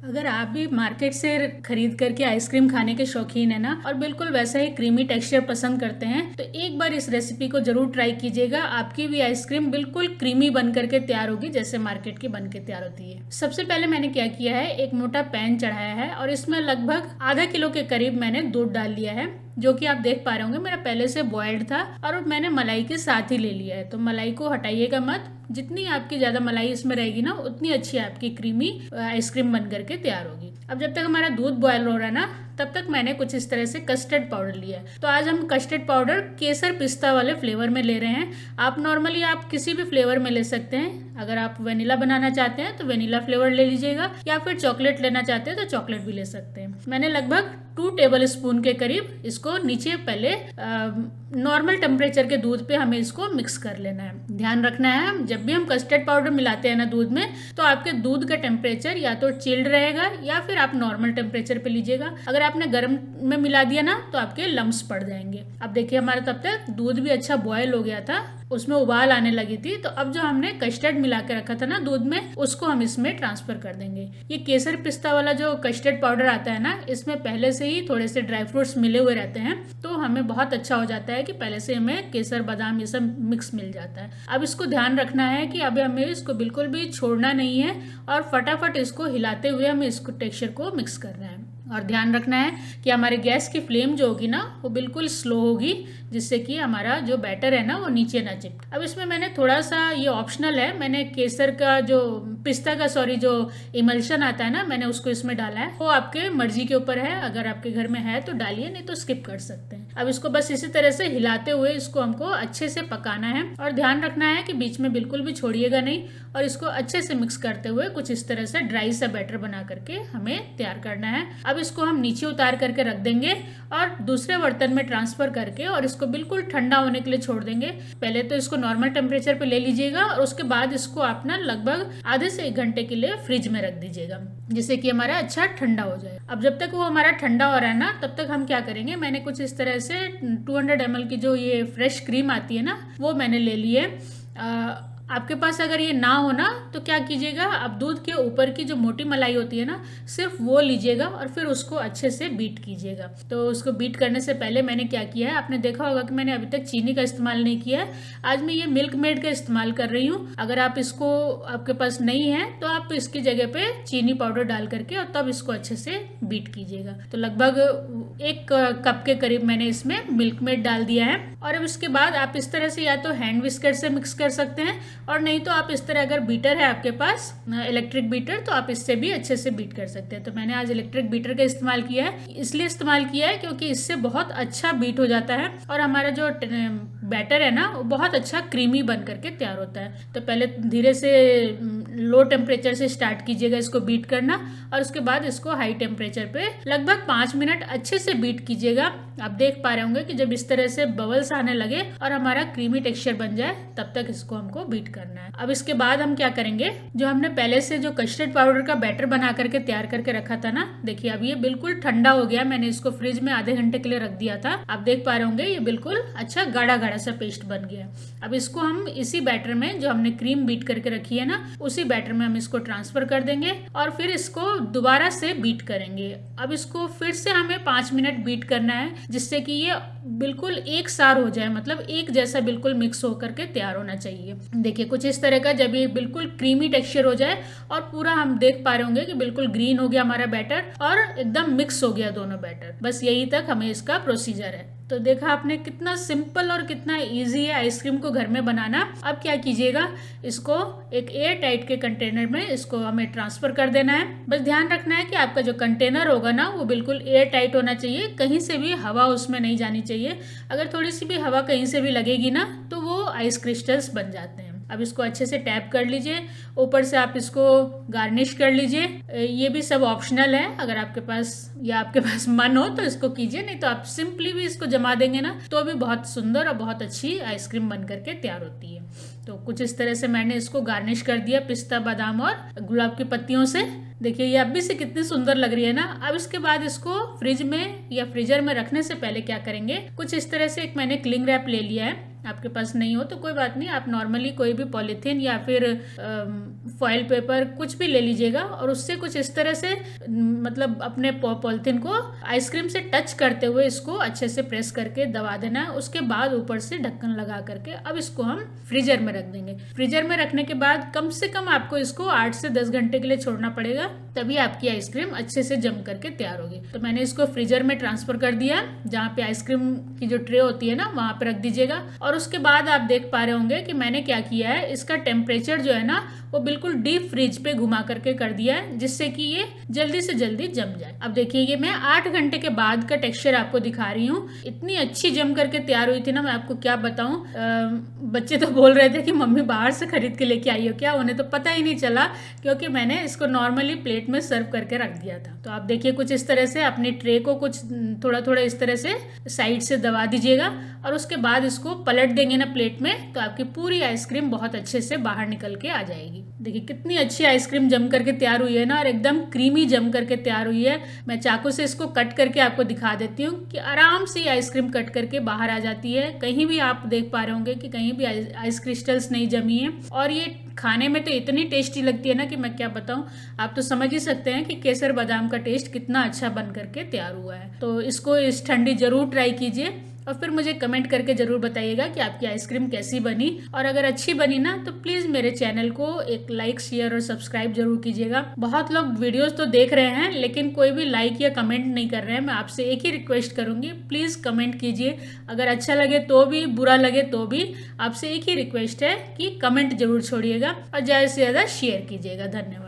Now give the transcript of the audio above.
अगर आप भी मार्केट से खरीद करके आइसक्रीम खाने के शौकीन है ना और बिल्कुल वैसा ही क्रीमी टेक्सचर पसंद करते हैं तो एक बार इस रेसिपी को जरूर ट्राई कीजिएगा। आपकी भी आइसक्रीम बिल्कुल क्रीमी बन करके तैयार होगी जैसे मार्केट की बन के तैयार होती है। सबसे पहले मैंने क्या किया है, एक मोटा पैन चढ़ाया है और इसमें लगभग आधा किलो के करीब मैंने दूध डाल लिया है, जो कि आप देख पा रहे होंगे मेरा पहले से बॉइल्ड था और मैंने मलाई के साथ ही ले लिया है। तो मलाई को हटाइएगा मत, जितनी आपकी ज्यादा मलाई इसमें रहेगी ना उतनी अच्छी आपकी क्रीमी आइसक्रीम बन करके तैयार होगी। अब जब तक हमारा दूध बॉयल हो रहा है ना तब तक मैंने कुछ इस तरह से कस्टर्ड पाउडर लिया है। तो आज हम कस्टर्ड पाउडर केसर पिस्ता वाले फ्लेवर में ले रहे हैं। आप नॉर्मली आप किसी भी फ्लेवर में ले सकते हैं। अगर आप वेनिला बनाना चाहते हैं तो वेनिला फ्लेवर ले लीजिएगा या फिर चॉकलेट लेना चाहते हैं तो चॉकलेट भी ले सकते हैं। मैंने लगभग 2 टेबल स्पून के करीब इसको नीचे पहले नॉर्मल टेम्परेचर के दूध पे हमें इसको मिक्स कर लेना है। ध्यान रखना है जब भी हम कस्टर्ड पाउडर मिलाते हैं ना दूध में तो आपके दूध का टेम्परेचर या तो चिल्ड रहेगा या फिर आप नॉर्मल टेम्परेचर पे लीजिएगा। अगर आपने गर्म में मिला दिया ना तो आपके लम्स पड़ जाएंगे। अब देखिए हमारा तब तक दूध भी अच्छा बॉयल हो गया था, उसमें उबाल आने लगी थी। तो अब जो हमने कस्टर्ड मिला के रखा था ना दूध में उसको हम इसमें ट्रांसफर कर देंगे। ये केसर पिस्ता वाला जो कस्टर्ड पाउडर आता है ना इसमें पहले से ही थोड़े से ड्राई फ्रूट्स मिले हुए रहते हैं तो हमें बहुत अच्छा हो जाता है कि पहले से हमें केसर बादाम ये सब मिक्स मिल जाता है। अब इसको ध्यान रखना है कि अभी हमें इसको बिल्कुल भी छोड़ना नहीं है और फटाफट इसको हिलाते हुए हमें इसको टेक्सचर को मिक्स करना है। और ध्यान रखना है कि हमारे गैस की फ्लेम जो होगी ना वो बिल्कुल स्लो होगी जिससे कि हमारा जो बैटर है ना वो नीचे ना चिपके। अब इसमें मैंने थोड़ा सा, ये ऑप्शनल है, मैंने केसर का जो पिस्ता का जो इमल्शन आता है ना मैंने उसको इसमें डाला है। वो आपके मर्जी के ऊपर है, अगर आपके घर में है तो डालिए नहीं तो स्किप कर सकते हैं। अब इसको बस इसी तरह से हिलाते हुए इसको हमको अच्छे से पकाना है और ध्यान रखना है कि बीच में बिल्कुल भी छोड़िएगा नहीं और इसको अच्छे से मिक्स करते हुए कुछ इस तरह से ड्राई सा बैटर बना करके हमें तैयार करना है। अब इसको हम नीचे उतार करके रख देंगे और दूसरे बर्तन में ट्रांसफर करके और इसको बिल्कुल ठंडा होने के लिए छोड़ देंगे। पहले तो इसको नॉर्मल टेम्परेचर पे ले लीजिएगा और उसके बाद इसको आप ना लगभग आधे से 1 घंटे के लिए फ्रिज में रख दीजिएगा जिससे कि हमारा अच्छा ठंडा हो जाए। अब जब तक वो हमारा ठंडा हो रहा है ना तब तक हम क्या करेंगे, मैंने कुछ इस तरह से 200 ml की जो ये फ्रेश क्रीम आती है ना वो मैंने ले ली है। आपके पास अगर ये ना हो ना तो क्या कीजिएगा, आप दूध के ऊपर की जो मोटी मलाई होती है ना सिर्फ वो लीजिएगा और फिर उसको अच्छे से बीट कीजिएगा। तो उसको बीट करने से पहले मैंने क्या किया है, आपने देखा होगा कि मैंने अभी तक चीनी का इस्तेमाल नहीं किया है। आज मैं ये मिल्क मेड का इस्तेमाल कर रही हूँ। अगर आप इसको आपके पास नहीं है तो आप इसकी जगह पे चीनी पाउडर डाल करके और तब इसको अच्छे से बीट कीजिएगा। तो लगभग 1 कप के करीब मैंने इसमें मिल्क मेड डाल दिया है। और अब इसके बाद आप इस तरह से या तो हैंड विस्कर से मिक्स कर सकते हैं और नहीं तो आप इस तरह, अगर बीटर है आपके पास इलेक्ट्रिक बीटर तो आप इससे भी अच्छे से बीट कर सकते हैं। तो मैंने आज इलेक्ट्रिक बीटर का इस्तेमाल किया है, इसलिए इस्तेमाल किया है क्योंकि इससे बहुत अच्छा बीट हो जाता है और हमारा जो बैटर है ना वो बहुत अच्छा क्रीमी बन करके तैयार होता है। तो पहले धीरे से लो टेम्परेचर से स्टार्ट कीजिएगा इसको बीट करना और उसके बाद इसको हाई टेम्परेचर पे लगभग 5 मिनट अच्छे से बीट कीजिएगा। आप देख पा रहे होंगे कि जब इस तरह से बबल्स आने लगे और हमारा क्रीमी टेक्सचर बन जाए तब तक इसको हमको बीट करना है। अब इसके बाद हम क्या करेंगे, जो हमने पहले से जो कस्टर्ड पाउडर का बैटर बना करके तैयार करके रखा था ना, देखिए अब ये बिल्कुल ठंडा हो गया। मैंने इसको फ्रिज में आधे घंटे के लिए रख दिया था। आप देख पा रहे होंगे ये बिल्कुल अच्छा गाढ़ा गाढ़ा सा पेस्ट बन गया। अब इसको हम इसी बैटर में जो हमने क्रीम बीट करके रखी है ना उसी बैटर में हम इसको ट्रांसफर कर देंगे और फिर इसको दोबारा से बीट करेंगे। अब इसको फिर से हमें 5 मिनट बीट करना है जिससे कि ये बिल्कुल एक सार हो जाए, मतलब एक जैसा बिल्कुल मिक्स होकर के तैयार होना चाहिए। देखिए कुछ इस तरह का, जब ये बिल्कुल क्रीमी टेक्सचर हो जाए और पूरा हम देख पा रहे होंगे कि बिल्कुल ग्रीन हो गया हमारा बैटर और एकदम मिक्स हो गया दोनों बैटर, बस यही तक हमें इसका प्रोसीजर है। तो देखा आपने कितना सिंपल और कितना इजी है आइसक्रीम को घर में बनाना। अब क्या कीजिएगा, इसको एक एयर टाइट के कंटेनर में इसको हमें ट्रांसफर कर देना है। बस ध्यान रखना है कि आपका जो कंटेनर होगा ना वो बिल्कुल एयर टाइट होना चाहिए, कहीं से भी हवा उसमें नहीं जानी चाहिए। अगर थोड़ी सी भी हवा कहीं से भी लगेगी ना तो वो आइस क्रिस्टल्स बन जाते हैं। अब इसको अच्छे से टैप कर लीजिए, ऊपर से आप इसको गार्निश कर लीजिए। ये भी सब ऑप्शनल है, अगर आपके पास मन हो तो इसको कीजिए, नहीं तो आप सिंपली भी इसको जमा देंगे ना तो भी बहुत सुंदर और बहुत अच्छी आइसक्रीम बन करके तैयार होती है। तो कुछ इस तरह से मैंने इसको गार्निश कर दिया पिस्ता बादाम और गुलाब की पत्तियों से। देखिए ये अभी से कितनी सुंदर लग रही है ना। अब इसके बाद इसको फ्रिज में या फ्रीजर में रखने से पहले क्या करेंगे, कुछ इस तरह से एक मैंने क्लिंग रैप ले लिया है। आपके पास नहीं हो तो कोई बात नहीं, आप नॉर्मली कोई भी पॉलीथीन या फिर फॉइल पेपर कुछ भी ले लीजिएगा और उससे कुछ इस तरह से मतलब अपने पॉलीथीन को आइसक्रीम से टच करते हुए इसको अच्छे से प्रेस करके दबा देना है। उसके बाद ऊपर से ढक्कन लगा करके अब इसको हम फ्रीजर में रख देंगे। फ्रीजर में रखने के बाद कम से कम आपको इसको 8 से 10 घंटे के लिए छोड़ना पड़ेगा, तभी आपकी आइसक्रीम अच्छे से जम करके तैयार होगी। तो मैंने इसको फ्रीजर में ट्रांसफर कर दिया, जहाँ पे आइसक्रीम की जो ट्रे होती है ना वहां पे रख दीजिएगा। और उसके बाद आप देख पा रहे होंगे कि मैंने क्या किया है, इसका टेम्परेचर जो है ना वो बिल्कुल डीप फ्रीज पे घुमा करके कर दिया है, जिससे कि ये जल्दी से जल्दी जम जाए। अब देखिए ये मैं 8 घंटे के बाद का टेक्सचर आपको दिखा रही हूँ। इतनी अच्छी जम करके तैयार हुई थी ना, मैं आपको क्या बताऊं। बच्चे तो बोल रहे थे कि मम्मी बाहर से खरीद के लेके आई हो क्या, उन्हें तो पता ही नहीं चला क्योंकि मैंने इसको नॉर्मली प्लेट में सर्व करके रख दिया था। तो आप देखिए कुछ इस तरह से अपनी ट्रे को कुछ थोड़ा थोड़ा इस तरह से साइड से दबा दीजिएगा और उसके बाद इसको पलट देंगे ना प्लेट में, तो आपकी पूरी आइसक्रीम बहुत अच्छे से बाहर निकल के आ जाएगी। देखिए कितनी अच्छी आइसक्रीम जम करके तैयार हुई है ना, और एकदम क्रीमी जम करके तैयार हुई है। मैं चाकू से इसको कट करके आपको दिखा देती हूँ कि आराम से आइसक्रीम कट करके बाहर आ जाती है। कहीं भी आप देख पा रहे होंगे कि कहीं भी आइस क्रिस्टल्स नहीं जमी है। और ये खाने में तो इतनी टेस्टी लगती है ना कि मैं क्या बताऊं। आप तो समझ ही सकते हैं कि केसर बादाम का टेस्ट कितना अच्छा बन करके तैयार हुआ है। तो इसको इस ठंडी जरूर ट्राई कीजिए और फिर मुझे कमेंट करके जरूर बताइएगा कि आपकी आइसक्रीम कैसी बनी। और अगर अच्छी बनी ना तो प्लीज मेरे चैनल को एक लाइक शेयर और सब्सक्राइब जरूर कीजिएगा। बहुत लोग वीडियोस तो देख रहे हैं लेकिन कोई भी लाइक या कमेंट नहीं कर रहे हैं। मैं आपसे एक ही रिक्वेस्ट करूंगी, प्लीज कमेंट कीजिए। अगर अच्छा लगे तो भी, बुरा लगे तो भी, आपसे एक ही रिक्वेस्ट है कि कमेंट जरूर छोड़िएगा और ज्यादा से ज्यादा शेयर कीजिएगा। धन्यवाद।